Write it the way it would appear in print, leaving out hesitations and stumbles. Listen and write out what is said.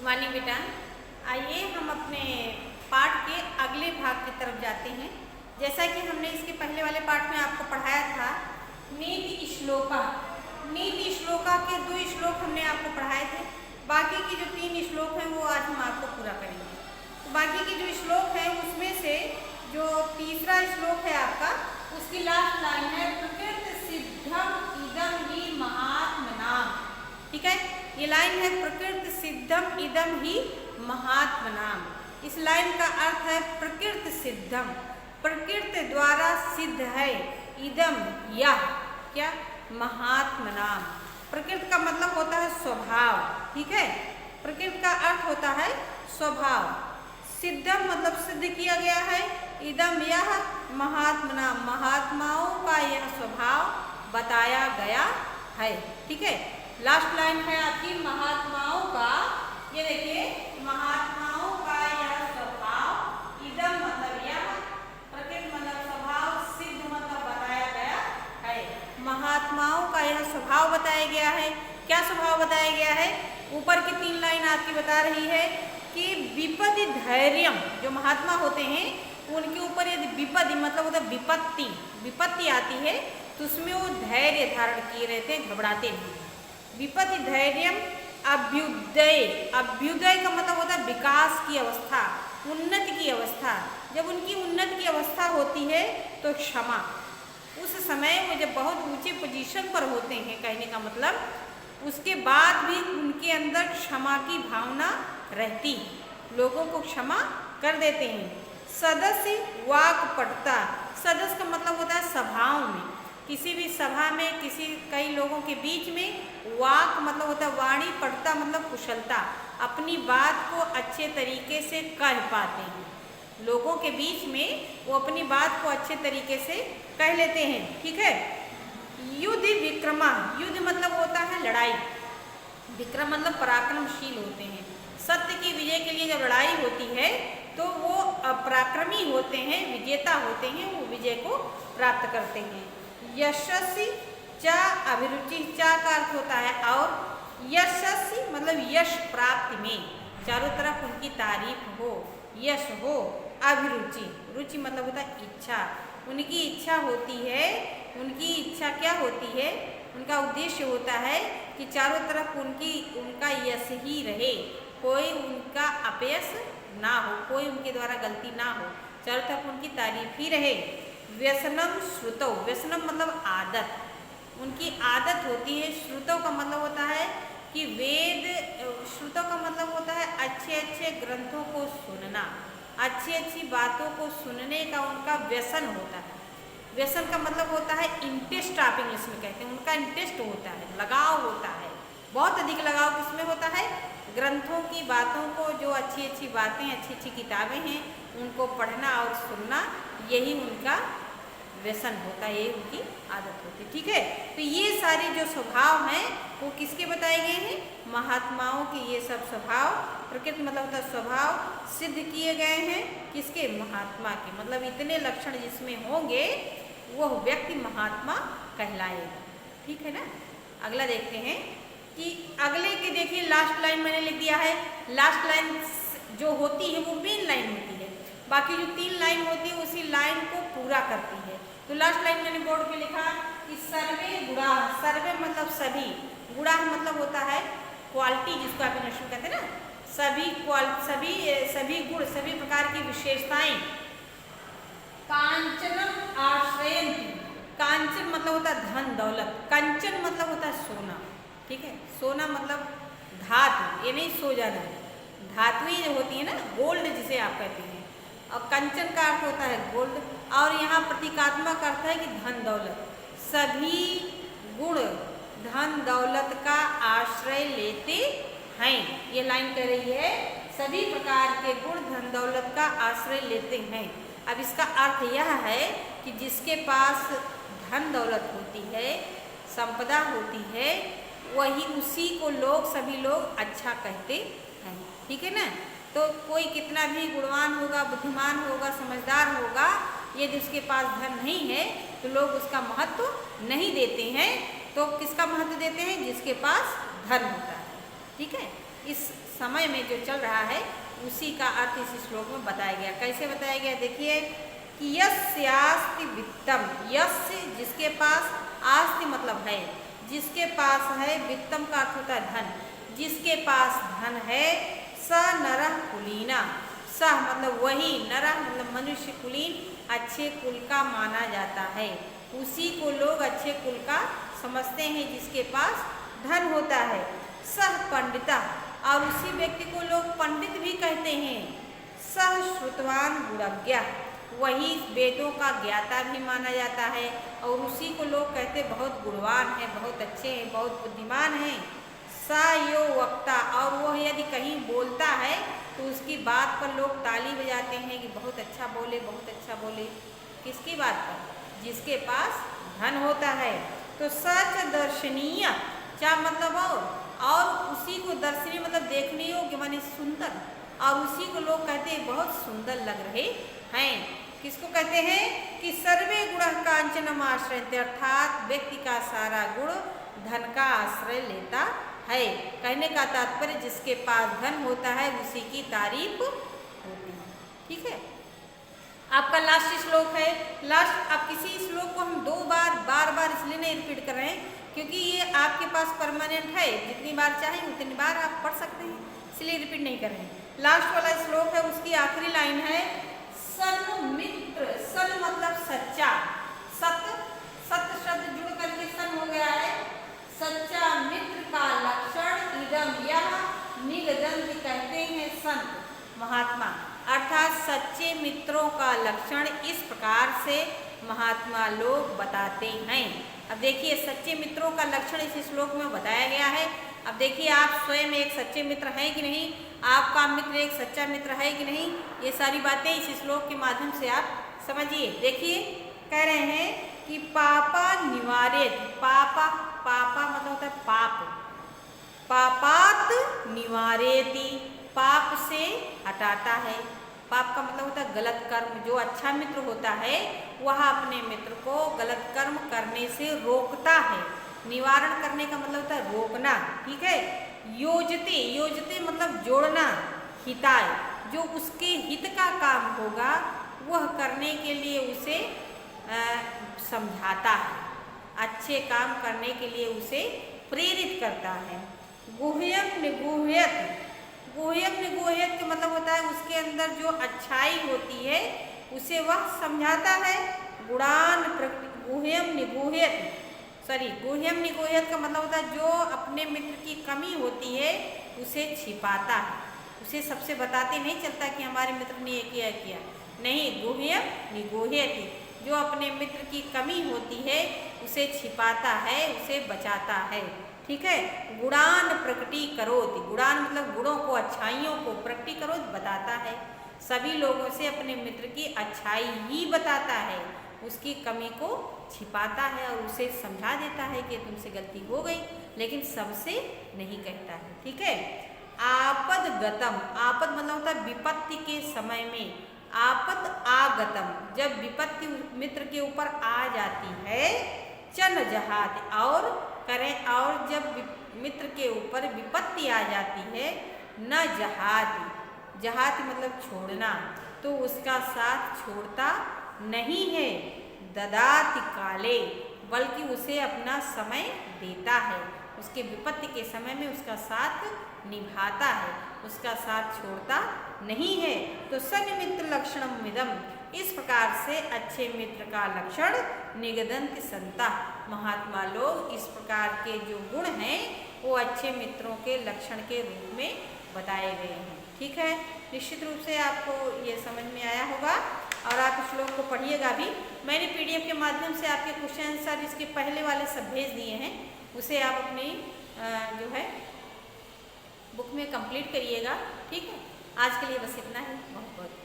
वानी बेटा, आइए हम अपने पाठ के अगले भाग की तरफ जाते हैं। जैसा कि हमने इसके पहले वाले पाठ में आपको पढ़ाया था, नीति श्लोका। नीति श्लोका के 2 श्लोक हमने आपको पढ़ाए थे। बाकी की जो 3 श्लोक हैं वो आज हम आपको पूरा करेंगे। तो बाकी के जो श्लोक हैं उसमें से जो तीसरा श्लोक है आपका, उसकी लास्ट लाइन है प्रकृति सिद्धम इदम ही महात्मनाम। ठीक है, ये लाइन है प्रकृति सिद्धम इदम ही महात्मनाम। इस लाइन का अर्थ है प्रकृति सिद्धम, प्रकृति द्वारा सिद्ध है, इदम यह क्या महात्मनाम। प्रकृति का मतलब होता है स्वभाव। ठीक है, प्रकृति का अर्थ होता है स्वभाव। सिद्धम मतलब सिद्ध किया गया है, इदम यह महात्मनाम महात्माओं का यह स्वभाव बताया गया है। ठीक है, लास्ट लाइन है आपकी महात्माओं का, ये देखिए महात्माओं का यह स्वभाव, इदम मतलब यह, प्रकृति मतलब स्वभाव, सिद्ध मतलब बताया गया है। महात्माओं का यह स्वभाव बताया गया है। क्या स्वभाव बताया गया है? ऊपर की 3 लाइन आपकी बता रही है कि विपत्ति धैर्यम, जो महात्मा होते हैं उनके ऊपर यदि विपत्ति मतलब होता है विपत्ति आती है तो उसमें वो धैर्य धारण किए रहते हैं, घबराते नहीं। विपत्ति धैर्यम अभ्युदय, अभ्युदय का मतलब होता है विकास की अवस्था, उन्नति की अवस्था। जब उनकी उन्नति की अवस्था होती है तो क्षमा, उस समय वो जब बहुत ऊंचे पोजीशन पर होते हैं, कहने का मतलब उसके बाद भी उनके अंदर क्षमा की भावना रहती, लोगों को क्षमा कर देते हैं। सदस्य वाक्पटुता, सदस्य का मतलब होता है सभाओं में, किसी भी सभा में कई लोगों के बीच में वाक मतलब होता है वाणी, पटुता मतलब कुशलता, अपनी बात को अच्छे तरीके से कह पाते हैं। लोगों के बीच में वो अपनी बात को अच्छे तरीके से कह लेते हैं। ठीक है, युद्ध विक्रमा, युद्ध मतलब होता है लड़ाई, विक्रम मतलब पराक्रमशील होते हैं। सत्य की विजय के लिए जब लड़ाई होती है तो वो पराक्रमी होते हैं, विजेता होते हैं, वो विजय को प्राप्त करते हैं। यशस्वी चा अभिरुचि, चा का अर्थ होता है और, यशस्वी मतलब यश प्राप्ति में, चारों तरफ उनकी तारीफ हो, यश हो। अभिरुचि, रुचि मतलब होता है इच्छा, उनकी इच्छा होती है। उनकी इच्छा क्या होती है? उनका उद्देश्य होता है कि चारों तरफ उनका यश ही रहे, कोई उनका अपयश ना हो, कोई उनके द्वारा गलती ना हो, चारों तरफ उनकी तारीफ ही रहे। व्यसनम श्रुतौ, व्यसनम मतलब आदत, उनकी आदत होती है। श्रुतौ का मतलब होता है कि वेद, श्रुतौ का मतलब होता है अच्छे अच्छे ग्रंथों को सुनना, अच्छी अच्छी बातों को सुनने का उनका व्यसन होता है। व्यसन का मतलब होता है इंटरेस्ट, आप इंग्लिश में कहते हैं, उनका इंटरेस्ट होता है, लगाव होता है, बहुत अधिक लगाव किसमें होता है? ग्रंथों की बातों को, जो अच्छी अच्छी बातें, अच्छी अच्छी किताबें हैं उनको पढ़ना और सुनना, यही उनका व्यसन होता है, यही उनकी आदत होती है। ठीक है, तो ये सारे जो स्वभाव हैं वो किसके बताए गए हैं? महात्माओं के ये सब स्वभाव, प्रकृति मतलब होता है स्वभाव, सिद्ध किए गए हैं किसके? महात्मा के। मतलब इतने लक्षण जिसमें होंगे वह व्यक्ति महात्मा कहलाएगा। ठीक है ना। अगला देखते हैं कि अगले के देखिए लास्ट लाइन मैंने लिख दिया है। लास्ट लाइन जो होती है वो मेन लाइन होती है, बाकी जो 3 लाइन होती है उसी लाइन को पूरा करती है। तो लास्ट लाइन मैंने बोर्ड पे लिखा कि सर्वे गुणा, सर्वे मतलब सभी, गुणा मतलब होता है क्वालिटी, जिसको आप इंग्लिश में कहते हैं ना, सभी गुण, सभी प्रकार की विशेषताएं। कांचनम आश्रयन्ति, कांचन मतलब होता है धन दौलत, कंचन मतलब होता है सोना। ठीक है, सोना मतलब धातु, ये नहीं सो जाना, धातुएं जो होती है ना, गोल्ड जिसे आप कहते हैं, और कंचन का अर्थ होता है गोल्ड, और यहाँ प्रतीकात्मक अर्थ है कि धन दौलत। सभी गुण धन दौलत का आश्रय लेते हैं, ये लाइन कह रही है सभी प्रकार के गुण धन दौलत का आश्रय लेते हैं। अब इसका अर्थ यह है कि जिसके पास धन दौलत होती है, संपदा होती है, वही उसी को सभी लोग अच्छा कहते हैं। ठीक है ना। तो कोई कितना भी गुणवान होगा, बुद्धिमान होगा, समझदार होगा, यदि उसके पास धन नहीं है तो लोग उसका महत्व नहीं देते हैं। तो किसका महत्व देते हैं? जिसके पास धन होता है। ठीक है। इस समय में जो चल रहा है उसी का अर्थ इस श्लोक में बताया गया। कैसे बताया गया देखिए कि यस्यास्ति वित्तम, यस्य जिसके पास, आस्ति मतलब है, जिसके पास है, वित्तम का अर्थ होता है धन, जिसके पास धन है, स नरः कुलीना, सह मतलब वही, नरः मतलब मनुष्य, कुलीन अच्छे कुल का माना जाता है, उसी को लोग अच्छे कुल का समझते हैं जिसके पास धन होता है। सह पंडिता, और उसी व्यक्ति को लोग पंडित भी कहते हैं। सह श्रुतवान गुणज्ञ, वही वेदों का ज्ञाता भी माना जाता है और उसी को लोग कहते बहुत गुणवान है, बहुत अच्छे हैं, बहुत बुद्धिमान हैं। सा यो वक्ता, और वह यदि कहीं बोलता है तो उसकी बात पर लोग ताली बजाते हैं कि बहुत अच्छा बोले, बहुत अच्छा बोले। किसकी बात पर? जिसके पास धन होता है। तो सच दर्शनीय, क्या मतलब और उसी को दर्शनीय मतलब देखने योग्य माने सुंदर, और उसी को लोग कहते हैं बहुत सुंदर लग रहे हैं। किसको कहते हैं कि सर्वे गुण कांचनम आश्रयते, अर्थात व्यक्ति का सारा गुण धन का आश्रय लेता है। कहने का तात्पर्य जिसके पास धन होता है उसी की तारीफ होती है। ठीक है, आपका लास्ट श्लोक है। लास्ट, अब किसी श्लोक को हम बार बार इसलिए नहीं रिपीट कर रहे हैं क्योंकि ये आपके पास परमानेंट है, जितनी बार चाहें उतनी बार आप पढ़ सकते हैं, इसलिए रिपीट नहीं कर रहे हैं। लास्ट वाला श्लोक है, उसकी आखिरी लाइन है सन्मित्र, सन मतलब सच्चा, सत्य शब्द जुड़ करके सन हो गया है। सच्चा मित्र का लक्षण इदम यह निगदंत कहते हैं संत महात्मा, अर्थात सच्चे मित्रों का लक्षण इस प्रकार से महात्मा लोग बताते हैं। अब देखिए सच्चे मित्रों का लक्षण इस श्लोक में बताया गया है। अब देखिए आप स्वयं एक सच्चे मित्र हैं कि नहीं, आपका मित्र एक सच्चा मित्र है कि नहीं, ये सारी बातें इस श्लोक के माध्यम से आप समझिए। देखिए कह रहे हैं कि पापा निवारेत, पापा मतलब होता है पाप, पापात निवारेति, पाप से हटाता है। पाप का मतलब होता है गलत कर्म। जो अच्छा मित्र होता है वह अपने मित्र को गलत कर्म करने से रोकता है। निवारण करने का मतलब होता है रोकना। ठीक है, योजते मतलब जोड़ना, हिताय, जो उसके हित का काम होगा वह करने के लिए उसे समझाता है, अच्छे काम करने के लिए उसे प्रेरित करता है। गुह्यम निगुह्यत, गुह्यम निगुह्यत का मतलब होता है उसके अंदर जो अच्छाई होती है उसे वह समझाता है। गुणान गुह्यम निगुह्यत, गुह्यम निगुह्यत का मतलब होता है जो अपने मित्र की कमी होती है उसे छिपाता है, उसे सबसे बताते नहीं चलता कि हमारे मित्र ने ये किया, नहीं, गुह्यम निगुह्यति, जो अपने मित्र की कमी होती है उसे छिपाता है, उसे बचाता है। ठीक है, गुणान प्रकटी करोति, गुणान मतलब गुणों को, अच्छाइयों को, प्रकटी करोति बताता है, सभी लोगों से अपने मित्र की अच्छाई ही बताता है, उसकी कमी को छिपाता है और उसे समझा देता है कि तुमसे गलती हो गई, लेकिन सबसे नहीं कहता है। ठीक है, आपद गतम, आपद मतलब होता है विपत्ति के समय में, आपद आगतम, जब विपत्ति मित्र के ऊपर आ जाती है, चन जहात, और करें, और जब मित्र के ऊपर विपत्ति आ जाती है, न जहाती, जहाती मतलब छोड़ना, तो उसका साथ छोड़ता नहीं है। ददाति काले, बल्कि उसे अपना समय देता है, उसके विपत्ति के समय में उसका साथ निभाता है, उसका साथ छोड़ता नहीं है। तो सन्मित्र लक्षणम मिदम, इस प्रकार से अच्छे मित्र का लक्षण निगदंत संता, महात्मा लोग इस प्रकार के जो गुण हैं वो अच्छे मित्रों के लक्षण के रूप में बताए गए हैं। ठीक है, निश्चित रूप से आपको ये समझ में आया होगा और आप इस श्लोक को पढ़िएगा भी। मैंने PDF के माध्यम से आपके क्वेश्चन आंसर इसके पहले वाले सब भेज दिए हैं, उसे आप अपनी जो है बुक में कंप्लीट करिएगा। ठीक है, आज के लिए बस इतना ही, बहुत बहुत